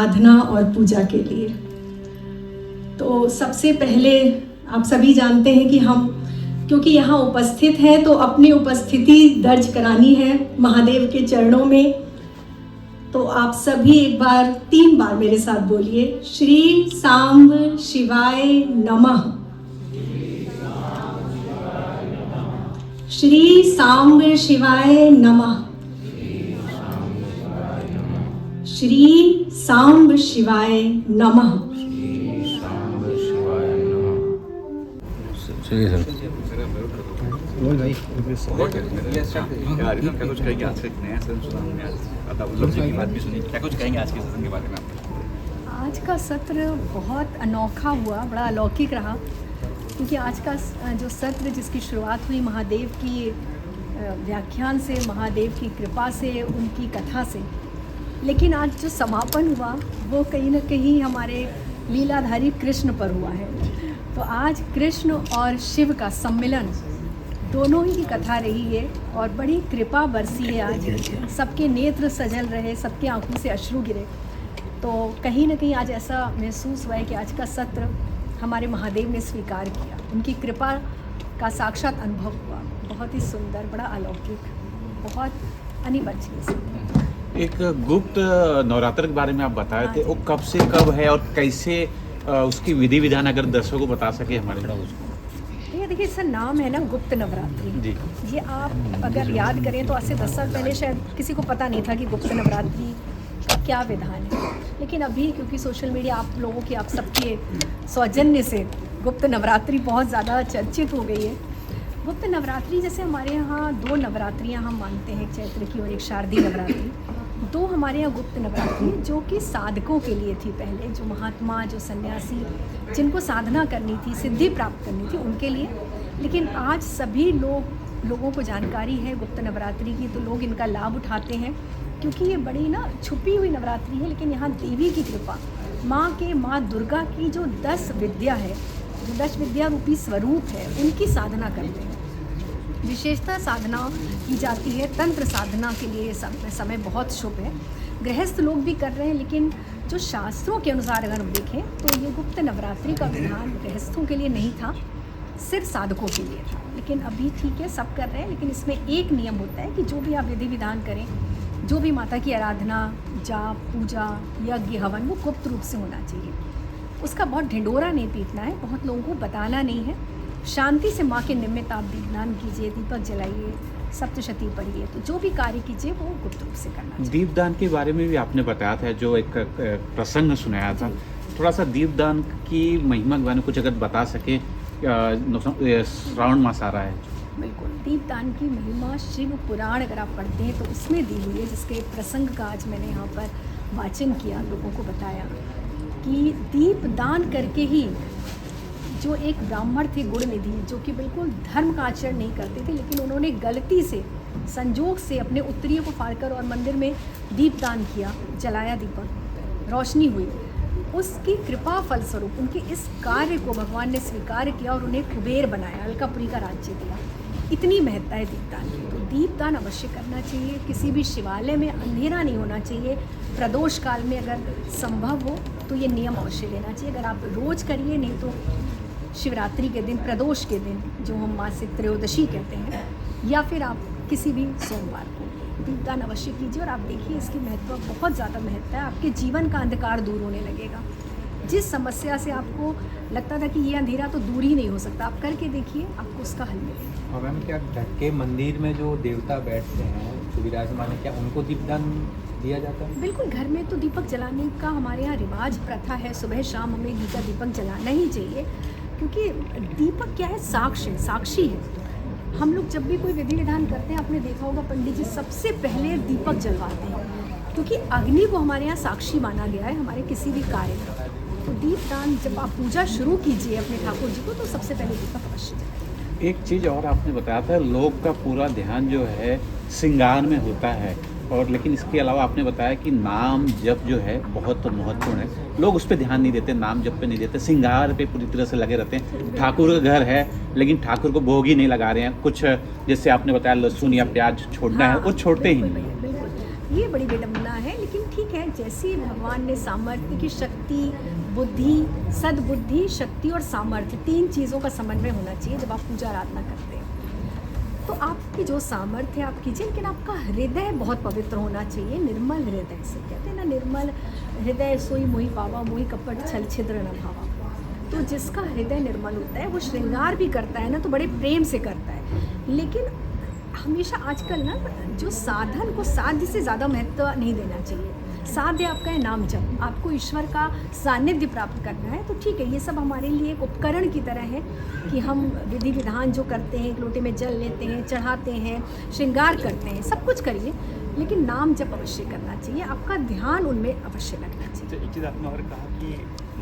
आराधना और पूजा के लिए। तो सबसे पहले आप सभी जानते हैं कि हम क्योंकि यहाँ उपस्थित हैं तो अपनी उपस्थिति दर्ज करानी है महादेव के चरणों में। तो आप सभी एक बार 3 बार मेरे साथ बोलिए, श्री सांब शिवाय नमः। श्री सांब शिवाय नमः। श्री सांब शिवाय नमः। क्या कुछ कहेंगे आज के नया सत्र सुना हमने आज उपलब्धि की बात भी सुनी, क्या कुछ कहेंगे आज के सत्र के बारे में आप? आज का सत्र बहुत अनोखा हुआ, बड़ा अलौकिक रहा, क्योंकि आज का जो सत्र जिसकी शुरुआत हुई महादेव की व्याख्यान से, महादेव की कृपा से, उनकी कथा से, लेकिन आज जो समापन हुआ वो कहीं ना कहीं हमारे लीलाधारी कृष्ण पर हुआ है। तो आज कृष्ण और शिव का सम्मिलन, दोनों ही की कथा रही है और बड़ी कृपा बरसी है। आज सबके नेत्र सजल रहे, सबके आंखों से अश्रु गिरे। तो कहीं ना कहीं आज ऐसा महसूस हुआ है कि आज का सत्र हमारे महादेव ने स्वीकार किया, उनकी कृपा का साक्षात अनुभव हुआ। बहुत ही सुंदर, बड़ा अलौकिक, बहुत अनिवार्य। एक गुप्त नवरात्र के बारे में आप बताए थे, वो कब से कब है और कैसे उसकी विधि विधान अगर दर्शकों को बता सके हमारे उसको। ये देखिए, इसका नाम है ना गुप्त नवरात्रि जी। ये आप अगर याद करें तो आज से 10 साल पहले शायद किसी को पता नहीं था कि गुप्त नवरात्रि का क्या विधान है, लेकिन अभी क्योंकि सोशल मीडिया आप लोगों की, आप सबके सौजन्य से गुप्त नवरात्रि बहुत ज़्यादा चर्चित हो गई है। गुप्त नवरात्रि जैसे हमारे यहाँ 2 नवरात्रियाँ हम मानते हैं, एक चैत्र की और एक शारदीय नवरात्रि। 2 हमारे यहाँ गुप्त नवरात्रि जो कि साधकों के लिए थी पहले, जो महात्मा, जो सन्यासी, जिनको साधना करनी थी, सिद्धि प्राप्त करनी थी, उनके लिए। लेकिन आज सभी लोगों को जानकारी है गुप्त नवरात्रि की, तो लोग इनका लाभ उठाते हैं, क्योंकि ये बड़ी ना छुपी हुई नवरात्रि है। लेकिन यहाँ देवी की कृपा, माँ दुर्गा की जो 10 विद्या है, जो 10 विद्या रूपी स्वरूप है, उनकी साधना करते हैं। विशेषतः साधना की जाती है तंत्र साधना के लिए समय बहुत शुभ है। गृहस्थ लोग भी कर रहे हैं, लेकिन जो शास्त्रों के अनुसार अगर हम देखें तो ये गुप्त नवरात्रि का विधान गृहस्थों के लिए नहीं था, सिर्फ साधकों के लिए था। लेकिन अभी ठीक है, सब कर रहे हैं, लेकिन इसमें एक नियम होता है कि जो भी आप विधि विधान करें, जो भी माता की आराधना, जाप, पूजा, यज्ञ, हवन, वो गुप्त रूप से होना चाहिए। उसका बहुत ढिंढोरा नहीं पीटना है, बहुत लोगों को बताना नहीं है। शांति से माँ के निमित्त आप दीपदान कीजिए, दीपक जलाइए, सप्तशती पढ़िए, तो जो भी कार्य कीजिए वो गुप्त रूप से करना चाहिए। दीपदान के बारे में भी आपने बताया था, जो एक प्रसंग सुनाया था, थोड़ा सा दीपदान की महिमा के बारे में कुछ अगर बता सके। श्रावण मास आ रहा है। बिल्कुल, दीपदान की महिमा शिव पुराण अगर आप पढ़ते हैं तो उसमें दी हुई है, जिसके प्रसंग का आज मैंने यहाँ पर वाचन किया, लोगों को बताया कि दीपदान करके ही जो एक ब्राह्मण थे गुणनिधि, जो कि बिल्कुल धर्म का आचरण नहीं करते थे, लेकिन उन्होंने गलती से, संजोग से अपने उत्तरीय को फाड़कर और मंदिर में दीपदान किया, जलाया दीपक, रोशनी हुई। उसकी कृपा फलस्वरूप उनके इस कार्य को भगवान ने स्वीकार किया और उन्हें कुबेर बनाया, अलकापुरी का राज्य दिया। इतनी महत्ता है दीपदान की। तो दीपदान अवश्य करना चाहिए। किसी भी शिवालय में अंधेरा नहीं होना चाहिए। प्रदोष काल में अगर संभव हो तो ये नियम अवश्य लेना चाहिए। अगर आप रोज़ करिए, नहीं तो शिवरात्रि के दिन, प्रदोष के दिन, जो हम मासिक त्रयोदशी कहते हैं, या फिर आप किसी भी सोमवार को दीपदान अवश्य कीजिए। और आप देखिए, इसकी महत्व बहुत ज़्यादा महत्व है। आपके जीवन का अंधकार दूर होने लगेगा। जिस समस्या से आपको लगता था कि ये अंधेरा तो दूर ही नहीं हो सकता, आप करके देखिए, आपको उसका हल मिलेगा। और मैम, क्या ढक्के मंदिर में जो देवता बैठते हैं, जो विराजमान है, क्या उनको दीपदान दिया जाता है? बिल्कुल, घर में तो दीपक जलाने का हमारे यहाँ रिवाज, प्रथा है। सुबह शाम हमें घी का दीपक जलाना ही चाहिए, क्योंकि दीपक क्या है, साक्षी है। हम लोग जब भी कोई विधि विधान करते हैं, आपने देखा होगा पंडित जी सबसे पहले दीपक जलवाते हैं, क्योंकि अग्नि को हमारे यहाँ साक्षी माना गया है हमारे किसी भी कार्य का। तो दीपदान, जब आप पूजा शुरू कीजिए अपने ठाकुर जी को, तो सबसे पहले दीपक अवश्य जलाइए। एक चीज़ और आपने बताया था, लोग का पूरा ध्यान जो है श्रृंगार में होता है, और लेकिन इसके अलावा आपने बताया कि नाम जप जो है बहुत महत्वपूर्ण है। लोग उस पर ध्यान नहीं देते, नाम जप पे नहीं देते, श्रृंगार पे पूरी तरह से लगे रहते हैं। ठाकुर का घर है, लेकिन ठाकुर को भोग ही नहीं लगा रहे हैं। कुछ जैसे आपने बताया लहसुन या प्याज छोड़ना है, वो छोड़ते ही नहीं। बिल्कुल, ये बड़ी विडम्बना है, लेकिन ठीक ठीक है, जैसी भगवान ने सामर्थ्य की शक्ति, बुद्धि, सद्बुद्धि, शक्ति और सामर्थ्य 3 चीज़ों का समन्वय होना चाहिए जब आप पूजा आराधना करते हैं। तो आपकी जो सामर्थ्य है आप कीजिए, लेकिन आपका हृदय बहुत पवित्र होना चाहिए, निर्मल हृदय से कहते हैं ना, निर्मल हृदय सोई मोहि पावा, मोहि कपट छल छिद्र न भावा। तो जिसका हृदय निर्मल होता है वो श्रृंगार भी करता है ना तो बड़े प्रेम से करता है। लेकिन हमेशा आजकल ना जो साधन को साध्य से ज़्यादा महत्व नहीं देना चाहिए। साध्य आपका है नाम जप, आपको ईश्वर का सानिध्य प्राप्त करना है तो ठीक है, ये सब हमारे लिए एक उपकरण की तरह है कि हम विधि विधान जो करते हैं, एक लोटे में जल लेते हैं, चढ़ाते हैं, श्रृंगार करते हैं, सब कुछ करिए, लेकिन नाम जप अवश्य करना चाहिए, आपका ध्यान उनमें अवश्य लगना चाहिए। तो एक चीज़ आपने और कहा कि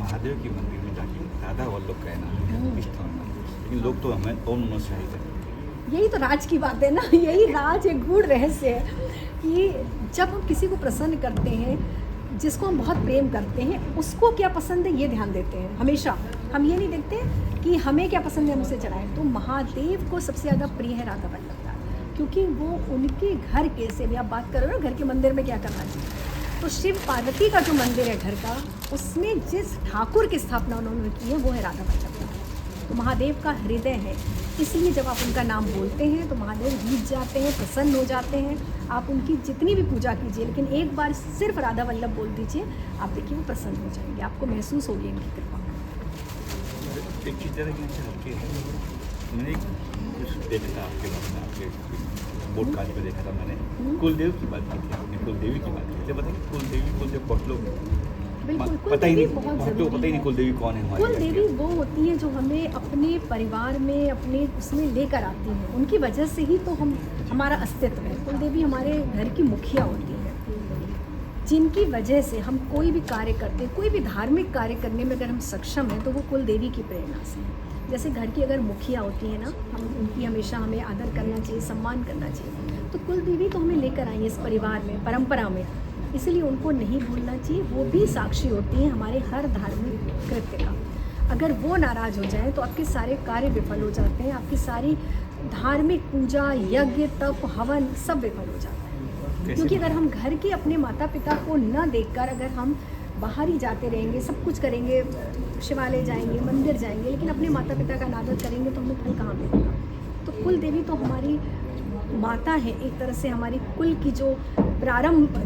महादेव के मंदिर में जाके राधा वल्लभ कहना है स्थान में, लेकिन लोग तो हमें ओम नमः शिवाय कहते हैं। यही तो राज की बात है ना, यही राज एक गूढ़ रहस्य है कि जब हम किसी को प्रसन्न करते हैं, जिसको हम बहुत प्रेम करते हैं, उसको क्या पसंद है ये ध्यान देते हैं हमेशा। हम ये नहीं देखते कि हमें क्या पसंद है हम उसे चढ़ाएं। तो महादेव को सबसे ज़्यादा प्रिय है राधा वल्लभ का, क्योंकि वो उनके घर के से भी आप बात करो ना, घर के मंदिर में क्या करना चाहिए, तो शिव पार्वती का जो मंदिर है घर का, उसमें जिस ठाकुर की स्थापना उन्होंने की है वो है राधा वल्लभ का। तो महादेव का हृदय है, इसलिए जब आप उनका नाम बोलते हैं तो महादेव जीत जाते हैं, प्रसन्न हो जाते हैं। आप उनकी जितनी भी पूजा कीजिए, लेकिन एक बार सिर्फ राधा वल्लभ बोल दीजिए, आप देखिए वो प्रसन्न हो जाएंगे, आपको महसूस होगी इनकी कृपा। एक चीज़ ज़रा कि हल्की है, मैंने कुछ देखा था आपके बारे में, आपके बोर्ड काज पे देखा था मैंने, कुलदेव की बात की थी आपने, कुलदेवी की बात की थी। बताइए कुलदेवी को जब बहुत लोग बिल्कुल, पता ही नहीं, बहुत बहुत ज़रूरी पता ही नहीं है। कुलदेवी कौन है हमारी। कुलदेवी वो होती हैं जो हमें अपने परिवार में, अपने उसमें लेकर आती हैं, उनकी वजह से ही तो हमारा अस्तित्व है। कुलदेवी हमारे घर की मुखिया होती है, जिनकी वजह से हम कोई भी कार्य करते हैं, कोई भी धार्मिक कार्य करने में अगर हम सक्षम हैं तो वो कुलदेवी की प्रेरणा से है। जैसे घर की अगर मुखिया होती है ना, हम उनकी हमेशा हमें आदर करना चाहिए, सम्मान करना चाहिए। तो कुलदेवी तो हमें लेकर आई है इस परिवार में, परंपरा में, इसलिए उनको नहीं भूलना चाहिए। वो भी साक्षी होती हैं हमारे हर धार्मिक कृत्य का। अगर वो नाराज़ हो जाए तो आपके सारे कार्य विफल हो जाते हैं, आपकी सारी धार्मिक पूजा, यज्ञ, तप, हवन सब विफल हो जाता है। क्योंकि अगर हम घर के अपने माता पिता को न देखकर अगर हम बाहर ही जाते रहेंगे, सब कुछ करेंगे, शिवालय जाएंगे, मंदिर जाएंगे, लेकिन अपने माता पिता का अनादर करेंगे तो हमें फल कहाँ मिलेगा। तो कुल देवी तो हमारी माता है, एक तरह से हमारी कुल की जो प्रारंभ,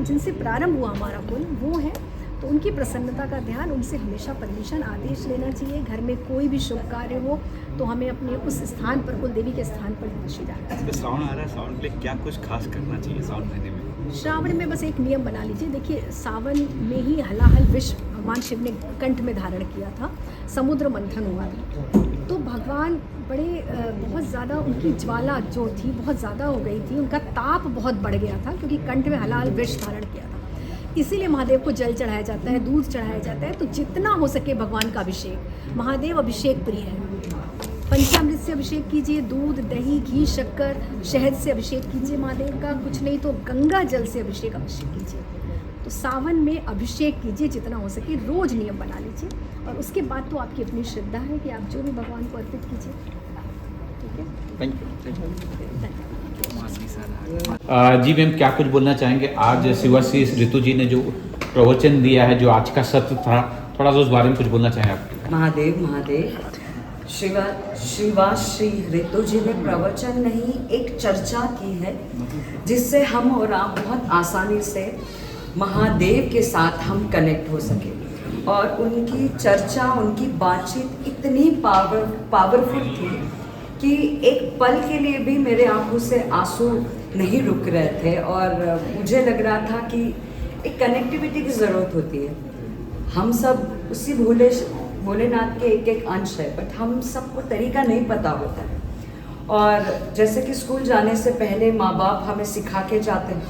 जिनसे प्रारंभ हुआ हमारा कुल, वो है। तो उनकी प्रसन्नता का ध्यान, उनसे हमेशा परमिशन, आदेश लेना चाहिए। घर में कोई भी शुभ कार्य हो तो हमें अपने उस स्थान पर, कुल देवी के स्थान पर अवश्य जाना चाहिए। तो श्रावण आ रहा है, श्रावण के लिए क्या कुछ खास करना चाहिए श्रावण महीने में? श्रावण में बस एक नियम बना लीजिए। देखिए, सावन में ही हलाहल विष भगवान शिव ने कंठ में धारण किया था, समुद्र मंथन हुआ था। तो भगवान बड़े बहुत ज़्यादा, उनकी ज्वाला जो थी बहुत ज़्यादा हो गई थी, उनका ताप बहुत बढ़ गया था, क्योंकि कंठ में हलाहल विष धारण किया था। इसीलिए महादेव को जल चढ़ाया जाता है, दूध चढ़ाया जाता है। तो जितना हो सके भगवान का अभिषेक, महादेव अभिषेक प्रिय है। पंचामृत से अभिषेक कीजिए, दूध, दही, घी, शक्कर, शहद से अभिषेक कीजिए महादेव का, कुछ नहीं तो गंगा जल से अभिषेक अवश्य कीजिए। तो सावन में अभिषेक कीजिए जितना हो सके, रोज नियम बना लीजिए, और उसके बाद तो आपकी अपनी श्रद्धा है कि आप जो भी भगवान को अर्पित कीजिए। ठीक है, थैंक यू। धन्यवाद। जी मैम, क्या कुछ बोलना चाहेंगे? आज शिवाश्री ऋतु जी ने जो प्रवचन दिया है, जो आज का सत्र था, थोड़ा सा उस बारे में कुछ बोलना चाहें आप? महादेव महादेव, शिवाश्री ऋतु जी ने प्रवचन नहीं, एक चर्चा की है, जिससे हम और आप बहुत आसानी से महादेव के साथ हम कनेक्ट हो सके। और उनकी चर्चा, उनकी बातचीत इतनी पावरफुल थी कि एक पल के लिए भी मेरे आंखों से आंसू नहीं रुक रहे थे। और मुझे लग रहा था कि एक कनेक्टिविटी की ज़रूरत होती है। हम सब उसी भोलेनाथ के एक एक अंश है, बट हम सबको तरीका नहीं पता होता है। और जैसे कि स्कूल जाने से पहले माँ बाप हमें सिखा के जाते हैं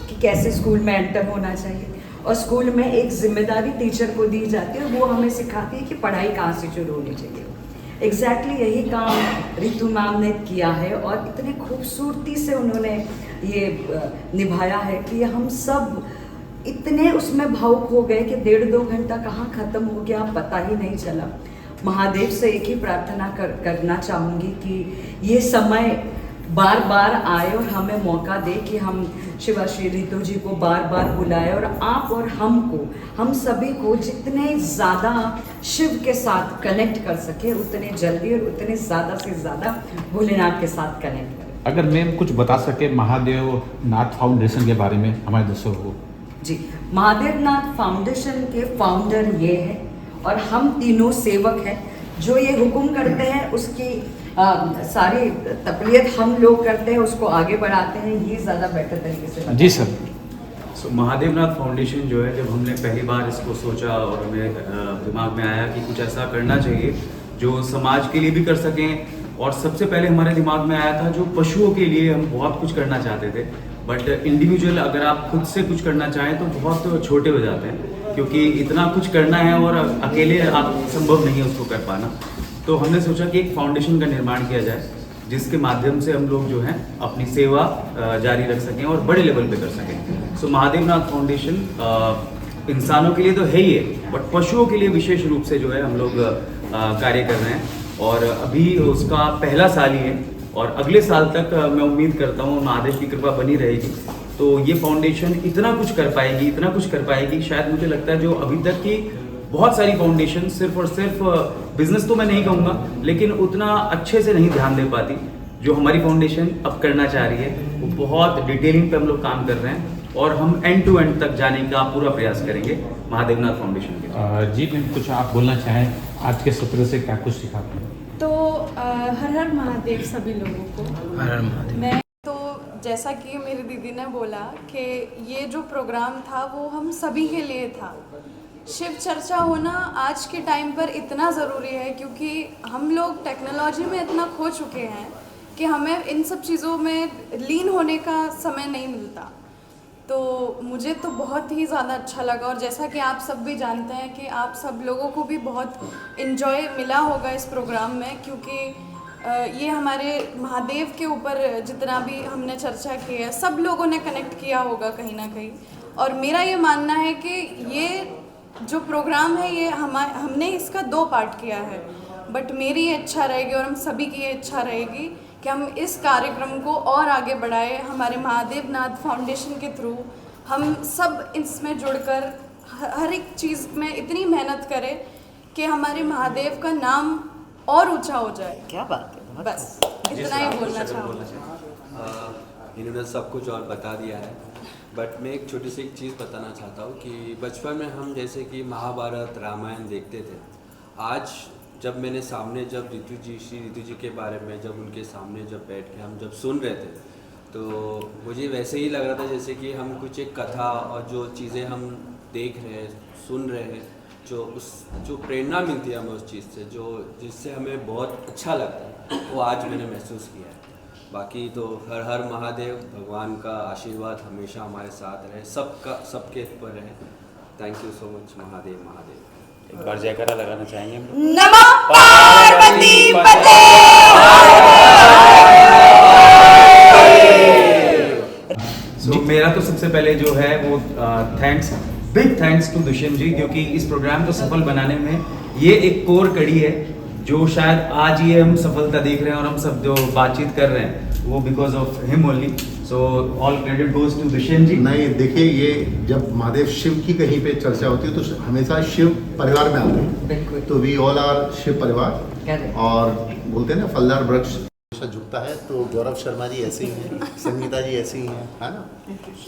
कि कैसे स्कूल में एंटर होना चाहिए, और स्कूल में एक जिम्मेदारी टीचर को दी जाती है, वो हमें सिखाती है कि पढ़ाई कहाँ से शुरू होनी चाहिए। एग्जैक्टली यही काम ऋतु मैम ने किया है, और इतने खूबसूरती से उन्होंने ये निभाया है कि हम सब इतने उसमें भावुक हो गए कि 1.5-2 घंटा कहाँ ख़त्म हो गया पता ही नहीं चला। महादेव से एक ही प्रार्थना करना चाहूँगी कि ये समय बार बार आए और हमें मौका दे कि हम शिवाश्री रितु जी को बार बार बुलाए, और आप और हम सभी को जितने ज़्यादा शिव के साथ कनेक्ट कर सके उतने जल्दी और उतने ज़्यादा से ज़्यादा भोलेनाथ के साथ कनेक्ट करें। अगर मैम कुछ बता सके महादेव नाथ फाउंडेशन के बारे में हमारे दर्शकों को। जी, महादेव नाथ फाउंडेशन के फाउंडर ये है और हम तीनों सेवक हैं। जो ये हुक्म करते हैं उसकी सारी तकलीफ हम लोग करते हैं, उसको आगे बढ़ाते हैं, ये ज़्यादा बेटर तरीके से बताते हैं। जी सर। सो महादेवनाथ फाउंडेशन जो है, जब हमने पहली बार इसको सोचा और हमें दिमाग में आया कि कुछ ऐसा करना चाहिए जो समाज के लिए भी कर सकें, और सबसे पहले हमारे दिमाग में आया था जो पशुओं के लिए हम बहुत कुछ करना चाहते थे, बट इंडिविजुअल अगर आप खुद से कुछ करना चाहें तो बहुत छोटे हो जाते हैं, क्योंकि इतना कुछ करना है और अकेले आप संभव नहीं है उसको कर पाना। तो हमने सोचा कि एक फाउंडेशन का निर्माण किया जाए जिसके माध्यम से हम लोग जो है अपनी सेवा जारी रख सकें और बड़े लेवल पे कर सकें। सो महादेवनाथ फाउंडेशन इंसानों के लिए तो है ही है, बट पशुओं के लिए विशेष रूप से जो है हम लोग कार्य कर रहे हैं, और अभी उसका पहला साल ही है, और अगले साल तक मैं उम्मीद करता हूँ महादेव की कृपा बनी रहेगी तो ये फाउंडेशन इतना कुछ कर पाएगी, शायद मुझे लगता है जो अभी तक की बहुत सारी फाउंडेशन सिर्फ और सिर्फ बिजनेस तो मैं नहीं कहूँगा, लेकिन उतना अच्छे से नहीं ध्यान दे पाती। जो हमारी फाउंडेशन अब करना चाह रही है वो बहुत डिटेलिंग पे हम लोग काम कर रहे हैं, और हम एंड टू एंड तक जाने का पूरा प्रयास करेंगे महादेवनाथ फाउंडेशन के। जी मैम, कुछ आप बोलना चाहें आज के सत्र से क्या कुछ सीखा आपने? तो हर हर महादेव सभी लोगों को। हर हर महादेव। मैं तो जैसा कि मेरी दीदी ने बोला कि ये जो प्रोग्राम था वो हम सभी के लिए था। शिव चर्चा होना आज के टाइम पर इतना ज़रूरी है क्योंकि हम लोग टेक्नोलॉजी में इतना खो चुके हैं कि हमें इन सब चीज़ों में लीन होने का समय नहीं मिलता। तो मुझे तो बहुत ही ज़्यादा अच्छा लगा, और जैसा कि आप सब भी जानते हैं कि आप सब लोगों को भी बहुत इन्जॉय मिला होगा इस प्रोग्राम में, क्योंकि ये हमारे महादेव के ऊपर जितना भी हमने चर्चा की है सब लोगों ने कनेक्ट किया होगा कहीं ना कहीं। और मेरा ये मानना है कि ये जो प्रोग्राम है ये हमने इसका 2 पार्ट किया है, बट मेरी ये इच्छा रहेगी और हम सभी की ये इच्छा रहेगी कि हम इस कार्यक्रम को और आगे बढ़ाएं। हमारे महादेव नाथ फाउंडेशन के थ्रू हम सब इसमें जुड़कर हर एक चीज़ में इतनी मेहनत करें कि हमारे महादेव का नाम और ऊंचा हो जाए। क्या बात है, बस इतना ही बोलना चाहूँगी। इन्होंने सब कुछ और बता दिया है, बट मैं एक छोटी सी एक चीज़ बताना चाहता हूँ कि बचपन में हम जैसे कि महाभारत रामायण देखते थे। आज जब मैंने सामने जब श्री रितु जी के बारे में जब उनके सामने जब बैठ के हम जब सुन रहे थे तो मुझे वैसे ही लग रहा था जैसे कि हम कुछ एक कथा और जो चीज़ें हम देख रहे हैं सुन रहे हैं, जो प्रेरणा मिलती है हमें उस चीज़ से, जो जिससे हमें बहुत अच्छा लगता है, वो आज मैंने महसूस किया है। बाकी तो हर हर महादेव, भगवान का आशीर्वाद हमेशा हमारे साथ रहे, सबके ऊपर रहे। Thank you so much Mahadev. Mahadev एक बार जयकारा लगाना चाहेंगे हम। नमः पार्वती पते। तो मेरा तो सबसे पहले जो है वो बिग थैंक्स टू दुष्यंत जी, क्योंकि इस प्रोग्राम को सफल बनाने में ये एक कोर कड़ी है जो शायद आज ये हम सफलता देख रहे हैं और हम सब जो बातचीत कर रहे हैं वो because of him only. So all credit goes to Dushyant ji. नहीं, देखिए ये जब महादेव शिव की कहीं पे चर्चा होती है तो हमेशा शिव परिवार में आते हैं, तो वी ऑल आर शिव परिवार। और बोलते हैं ना फलदार वृक्ष हमेशा झुकता है, तो गौरव शर्मा जी ऐसे ही हैं, संगीता जी ऐसे ही हैं, है ना।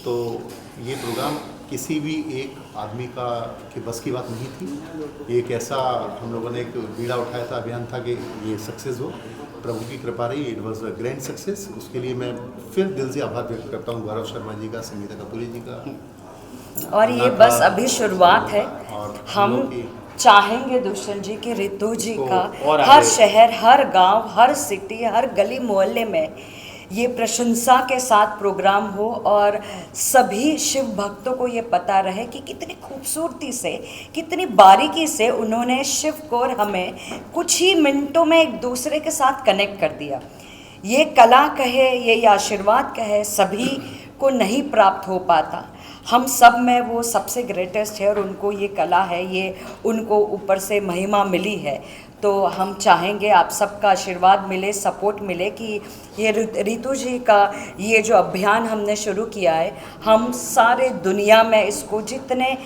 तो ये प्रोग्राम किसी भी एक आदमी के बस की बात नहीं थी। एक ऐसा हम लोगों ने एक बीड़ा उठाया था, अभियान था कि ये सक्सेस हो। प्रभु की कृपा रही, it was a grand success. उसके लिए मैं फिर दिल से आभार व्यक्त करता हूँ गौरव शर्मा जी का, संगीता कपूरी जी का। और ये बस अभी शुरुआत है। हम चाहेंगे दुष्यंत जी की रितु जी का हर शहर, हर गांव, हर सिटी, हर गली मोहल्ले में ये प्रशंसा के साथ प्रोग्राम हो और सभी शिव भक्तों को ये पता रहे कि कितनी खूबसूरती से, कितनी बारीकी से उन्होंने शिव को और हमें कुछ ही मिनटों में एक दूसरे के साथ कनेक्ट कर दिया। ये कला कहे, ये आशीर्वाद कहे, सभी को नहीं प्राप्त हो पाता। हम सब में वो सबसे ग्रेटेस्ट है और उनको ये कला है, ये उनको ऊपर से महिमा मिली है। तो हम चाहेंगे आप सबका आशीर्वाद मिले, सपोर्ट मिले कि ये रितु जी का ये जो अभियान हमने शुरू किया है, हम सारे दुनिया में इसको जितने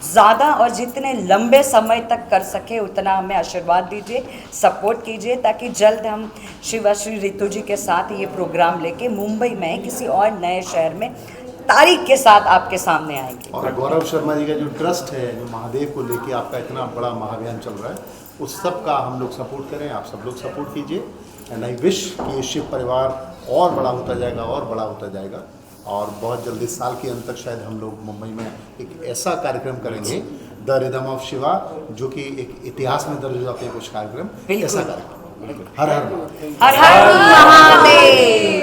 ज़्यादा और जितने लंबे समय तक कर सके उतना हमें आशीर्वाद दीजिए, सपोर्ट कीजिए, ताकि जल्द हम शिवाश्री रितु जी के साथ ये प्रोग्राम लेके मुंबई में किसी और नए शहर में तारीख के साथ आपके सामने आएंगे। और गौरव शर्मा जी का जो ट्रस्ट है, जो महादेव को लेके आपका इतना बड़ा महाअभियान चल रहा है, उस सब का हम लोग सपोर्ट करें, आप सब लोग सपोर्ट कीजिए। एंड आई विश कि ये शिव परिवार और बड़ा होता जाएगा और बड़ा होता जाएगा, और बहुत जल्दी साल के अंत तक शायद हम लोग मुंबई में एक ऐसा कार्यक्रम करेंगे, द रिदम ऑफ शिवा, जो कि एक इतिहास में दर्ज हो जाते हैं कुछ कार्यक्रम, ऐसा कार्यक्रम। हर हर हर हर महादेव।